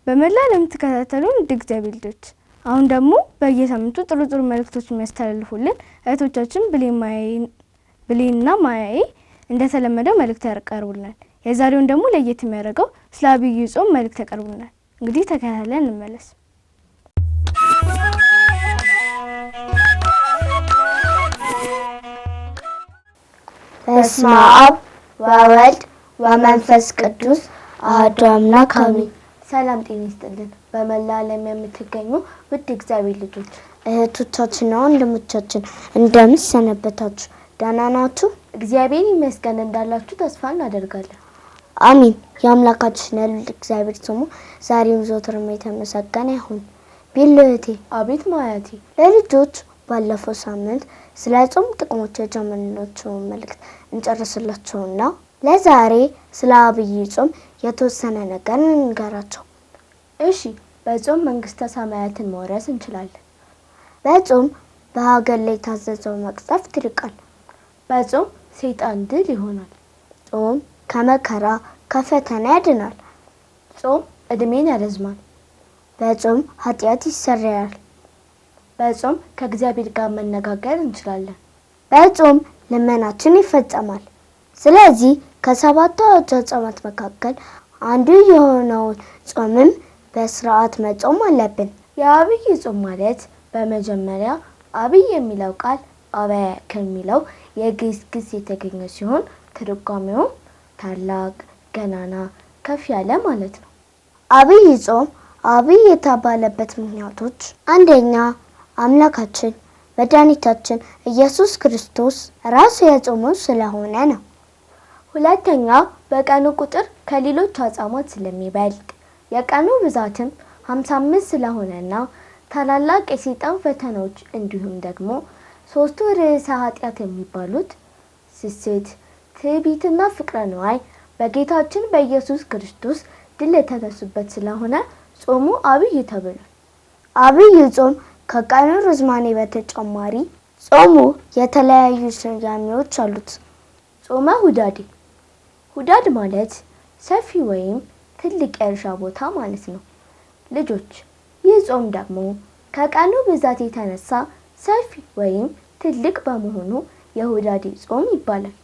በመላ ለምትከታተሉን እግዚአብሔር ልጆች አሁን ደግሞ በየሳምንቱ ጥሩ መልእክቶች የሚያስተላልፉልን እህቶቻችን ብሌንና ማያዬ እንደተለመደው መልእክት ያቀርቡልናል። የዛሬውን ደግሞ ለየት የሚያደርገው ስለ አብይ ጾም መልእክት ያቀርቡልናል። እንግዲህ ተከታተለን እንመለስ። በስመ አብ ወወልድ ወመንፈስ ቅዱስ አሐዱ አምላክ አሜን። ሰላም ጤና ይስጥልን። በመላ ዓለም የምትገኙ ውድ እግዚአብሔር ልጆች እህቶቻችንና ወንድሞቻችን እንደምን ሰነበታችሁ? ደህና ናችሁ? እግዚአብሔር ይመስገን እንዳላችሁ ተስፋ እናደርጋለን። አሜን። የአምላካችን እግዚአብሔር ስሙ ዛሬም ዘወትርም የተመሰገነ ይሁን። ቢልህቴ አቤት ማያቴ ለልጆች ባለፈው ሳምንት ስለ ጾም ጥቅሞች የጀመርናቸውን መልእክት እንጨርስላችሁና ለዛሬ ስለ አብይ ጾም የተወሰነ ነገር እንገራቸው። እሺ፣ በጾም መንግስተ ሰማያትን መውረስ እንችላለን። በጾም በሀገር ላይ የታዘዘው መቅሰፍት ይርቃል። በጾም ሰይጣን ድል ይሆናል። ጾም ከመከራ ከፈተና ያድናል። ጾም እድሜን ያረዝማል። በጾም ኃጢአት ይሰረያል። በጾም ከእግዚአብሔር ጋር መነጋገር እንችላለን። በጾም ልመናችን ይፈጸማል። ስለዚህ ከሰባቱ አጽዋማት መካከል አንዱ የሆነውን ጾምም በስርዓት መጾም አለብን። የአብይ ጾም ማለት በመጀመሪያ አብይ የሚለው ቃል አብየ ከሚለው የግዕዝ ግስ የተገኘ ሲሆን ትርጓሜው ታላቅ፣ ገናና፣ ከፍ ያለ ማለት ነው። አብይ ጾም አብይ የተባለበት ምክንያቶች አንደኛ አምላካችን መድኃኒታችን ኢየሱስ ክርስቶስ ራሱ የጾመው ስለሆነ ነው። ሁለተኛ በቀኑ ቁጥር ከሌሎች አጽዋማት ስለሚበልጥ የቀኑ ብዛትም 55 ስለሆነና ታላላቅ የሰይጣን ፈተናዎች እንዲሁም ደግሞ ሶስቱ ርዕሰ ኃጢአት የሚባሉት ስስት፣ ትዕቢትና ፍቅረ ነዋይ በጌታችን በኢየሱስ ክርስቶስ ድል የተነሱበት ስለሆነ ጾሙ አብይ ተብሏል። አብይ ጾም ከቀኑ ርዝማኔ በተጨማሪ ጾሙ የተለያዩ ስያሜዎች አሉት። ጾመ ሁዳዴ። ሁዳድ ማለት ሰፊ ወይም ትልቅ የእርሻ ቦታ ማለት ነው። ልጆች ይህ ጾም ደግሞ ከቀኑ ብዛት የተነሳ ሰፊ ወይም ትልቅ በመሆኑ የሁዳዴ ጾም ይባላል።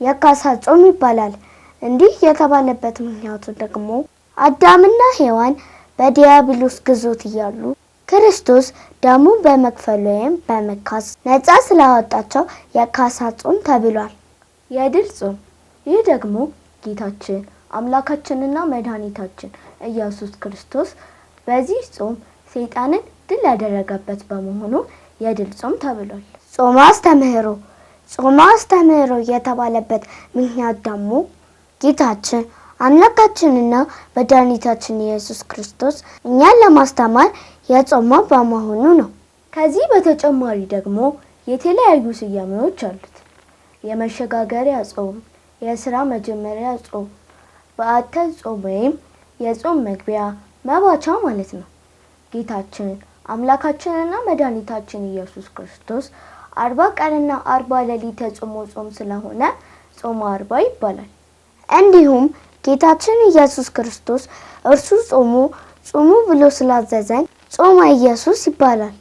የካሳ ጾም ይባላል። እንዲህ የተባለበት ምክንያቱ ደግሞ አዳምና ሔዋን በዲያብሎስ ግዞት እያሉ ክርስቶስ ደሙን በመክፈል ወይም በመካስ ነፃ ስላወጣቸው የካሳ ጾም ተብሏል። የድል ጾም። ይህ ደግሞ ጌታችን አምላካችንና መድኃኒታችን ኢየሱስ ክርስቶስ በዚህ ጾም ሰይጣንን ድል ያደረገበት በመሆኑ የድል ጾም ተብሏል። ጾመ አስተምህሮ። ጾመ አስተምህሮ የተባለበት ምክንያት ደግሞ ጌታችን አምላካችንና መድኃኒታችን ኢየሱስ ክርስቶስ እኛን ለማስተማር የጾመው በመሆኑ ነው። ከዚህ በተጨማሪ ደግሞ የተለያዩ ስያሜዎች አሉት። የመሸጋገሪያ ጾም፣ የሥራ መጀመሪያ ጾም፣ በዓተ ጾም ወይም የጾም መግቢያ መባቻ ማለት ነው። ጌታችን አምላካችንና መድኃኒታችን ኢየሱስ ክርስቶስ 40 ቀንና 40 ሌሊት የጾመው ጾም ስለሆነ ጾመ 40 ይባላል። እንዲሁም ጌታችን ኢየሱስ ክርስቶስ እርሱ ጾሙ ብሎ ስላዘዘን ጾመ ኢየሱስ ይባላል።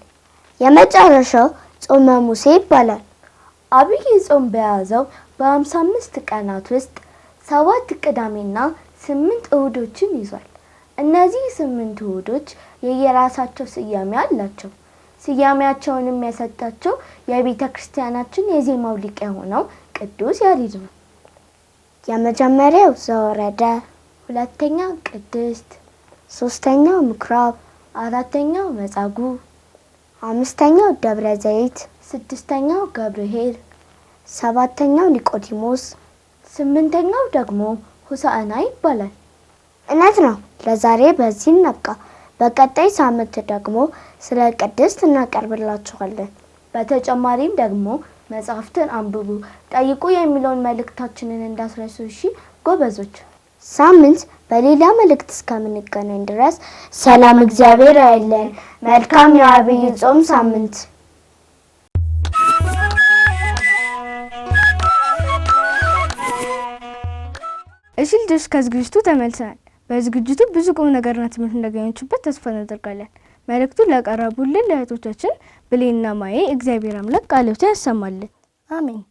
የመጨረሻው ጾመ ሙሴ ይባላል። አብይ ጾም በያዘው በ55 ቀናት ውስጥ 7 ቅዳሜና 8 እሁዶችን ይዟል። እነዚህ 8 እሁዶች የየራሳቸው ስያሜ አላቸው። ስያሜያቸውንም የሰጣቸው የቤተ ክርስቲያናችን የዜማው ሊቅ የሆነው ቅዱስ ያሬድ ነው። የመጀመሪያው ዘወረደ፣ ሁለተኛው ቅድስት፣ ሶስተኛው ምኩራብ፣ አራተኛው መጻጉዕ፣ አምስተኛው ደብረ ዘይት፣ ስድስተኛው ገብርኄር፣ ሰባተኛው ኒቆዲሞስ፣ ስምንተኛው ደግሞ ሆሳዕና ይባላል። እውነት ነው። ለዛሬ በዚህ እናብቃ። በቀጣይ ሳምንት ደግሞ ስለ ቅድስት እናቀርብላችኋለን። በተጨማሪም ደግሞ መጽሐፍትን አንብቡ፣ ጠይቁ የሚለውን መልእክታችንን እንዳትረሱ። እሺ ጎበዞች። ሳምንት በሌላ መልእክት እስከምንገናኝ ድረስ ሰላም እግዚአብሔር አይለን። መልካም የአብይ ጾም ሳምንት። እሺ ልጆች ከዝግጅቱ ተመልሰናል። በዝግጅቱ ብዙ ቁም ነገርና ትምህርት እንዳገኛችሁበት ተስፋ እናደርጋለን። መልእክቱን ላቀረቡልን ለእህቶቻችን ብሌንና ማዬ እግዚአብሔር አምላክ ቃልዎትን ያሰማልን። አሜን።